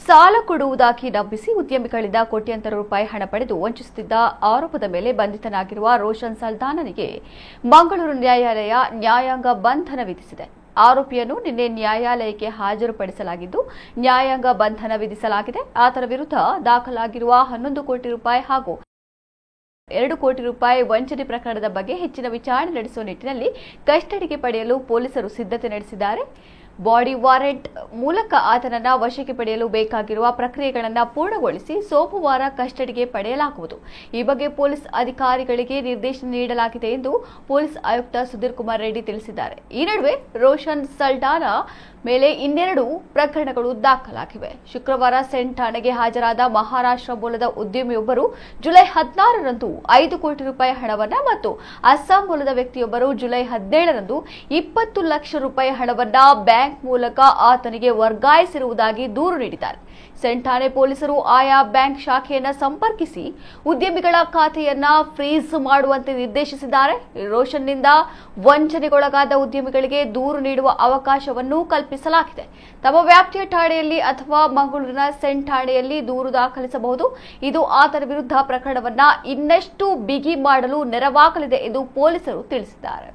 ಸಾಲ ಕೊಡುವುದಾಗಿ ನಂಬಿಸಿ ಉದ್ಯಮಿಗಳಿಂದ ಕೋಟ್ಯಾಂತರ ರೂಪಾಯಿ ಹಣ ಪಡೆದು ವಂಚಿಸುತ್ತಿದ್ದ ಆರೋಪದ ಮೇಲೆ ಬಂಧಿತನಾಗಿರುವ ರೋಷನ್ ಸಲ್ದಾನನಿಗೆ ಮಂಗಳೂರು ನ್ಯಾಯಾಲಯ ನ್ಯಾಯಾಂಗ ಬಂಧನ ವಿಧಿಸಿದೆ. ಆರೋಪಿಯನ್ನು ನಿನ್ನೆ ನ್ಯಾಯಾಲಯಕ್ಕೆ ಹಾಜರುಪಡಿಸಲಾಗಿದ್ದು ನ್ಯಾಯಾಂಗ ಬಂಧನ ವಿಧಿಸಲಾಗಿದೆ. ಆತನ ವಿರುದ್ಧ ದಾಖಲಾಗಿರುವ 11 ಕೋಟಿ ರೂಪಾಯಿ ಹಾಗೂ 2 ಕೋಟಿ ರೂಪಾಯಿ ವಂಚನೆ ಪ್ರಕರಣದ ಬಗ್ಗೆ ಹೆಚ್ಚಿನ ವಿಚಾರಣೆ ನಡೆಸುವ ನಿಟ್ಟಿನಲ್ಲಿ ಕಸ್ಟಡಿಗೆ ಪಡೆಯಲು ಪೊಲೀಸರು ಸಿದ್ಧತೆ ನಡೆಸಿದ್ದಾರೆ. ಬಾಡಿ ವಾರೆಂಟ್ ಮೂಲಕ ಆತನನ್ನು ವಶಕ್ಕೆ ಪಡೆಯಲು ಬೇಕಾಗಿರುವ ಪ್ರಕ್ರಿಯೆಗಳನ್ನು ಪೂರ್ಣಗೊಳಿಸಿ ಸೋಮವಾರ ಕಸ್ಟಡಿಗೆ ಪಡೆಯಲಾಗುವುದು. ಈ ಬಗ್ಗೆ ಪೊಲೀಸ್ ಅಧಿಕಾರಿಗಳಿಗೆ ನಿರ್ದೇಶನ ನೀಡಲಾಗಿದೆ ಎಂದು ಪೊಲೀಸ್ ಆಯುಕ್ತ ಸುಧೀರ್ ಕುಮಾರ್ ರೆಡ್ಡಿ ತಿಳಿಸಿದ್ದಾರೆ. ಈ ನಡುವೆ ರೋಷನ್ ಸಲ್ದಾನ ಮೇಲೆ ಇನ್ನೆರಡು ಪ್ರಕರಣಗಳು ದಾಖಲಾಗಿವೆ. ಶುಕ್ರವಾರ ಸೆಂಟ್ ಠಾಣೆಗೆ ಹಾಜರಾದ ಮಹಾರಾಷ್ಟ್ರ ಮೂಲದ ಉದ್ಯಮಿಯೊಬ್ಬರು ಜುಲೈ 16ರಂದು 5 ಕೋಟಿ ರೂಪಾಯಿ ಹಣವನ್ನ ಮತ್ತು ಅಸ್ಸಾಂ ಮೂಲದ ವ್ಯಕ್ತಿಯೊಬ್ಬರು ಜುಲೈ 17ರಂದು 20 ಲಕ್ಷ ರೂಪಾಯಿ ಹಣವನ್ನ ಬ್ಯಾಂಕ್ ಮೂಲಕ ಆತನಿಗೆ ವರ್ಗಾಯಿಸಿರುವುದಾಗಿ ದೂರು ನೀಡಿದ್ದಾರೆ. ಸೆಂಟ್ ಠಾಣೆ ಪೊಲೀಸರು ಆಯಾ ಬ್ಯಾಂಕ್ ಶಾಖೆಯನ್ನ ಸಂಪರ್ಕಿಸಿ ಉದ್ಯಮಿಗಳ ಖಾತೆಯನ್ನ ಫ್ರೀಸ್ ಮಾಡುವಂತೆ ನಿರ್ದೇಶಿಸಿದ್ದಾರೆ. ರೋಷನ್ನಿಂದ ವಂಚನೆಗೊಳಗಾದ ಉದ್ಯಮಿಗಳಿಗೆ ದೂರು ನೀಡುವ ಅವಕಾಶವನ್ನು ಕಲ್ಪಿಸಲಾಗಿದೆ. ತಮ್ಮ ವ್ಯಾಪ್ತಿಯ ಠಾಣೆಯಲ್ಲಿ ಅಥವಾ ಮಂಗಳೂರಿನ ಸೆಂಟ್ ಠಾಣೆಯಲ್ಲಿ ದೂರು ದಾಖಲಿಸಬಹುದು. ಇದು ಆತನ ವಿರುದ್ಧ ಪ್ರಕರಣವನ್ನ ಇನ್ನಷ್ಟು ಬಿಗಿ ಮಾಡಲು ನೆರವಾಗಲಿದೆ ಎಂದು ಪೊಲೀಸರು ತಿಳಿಸಿದ್ದಾರೆ.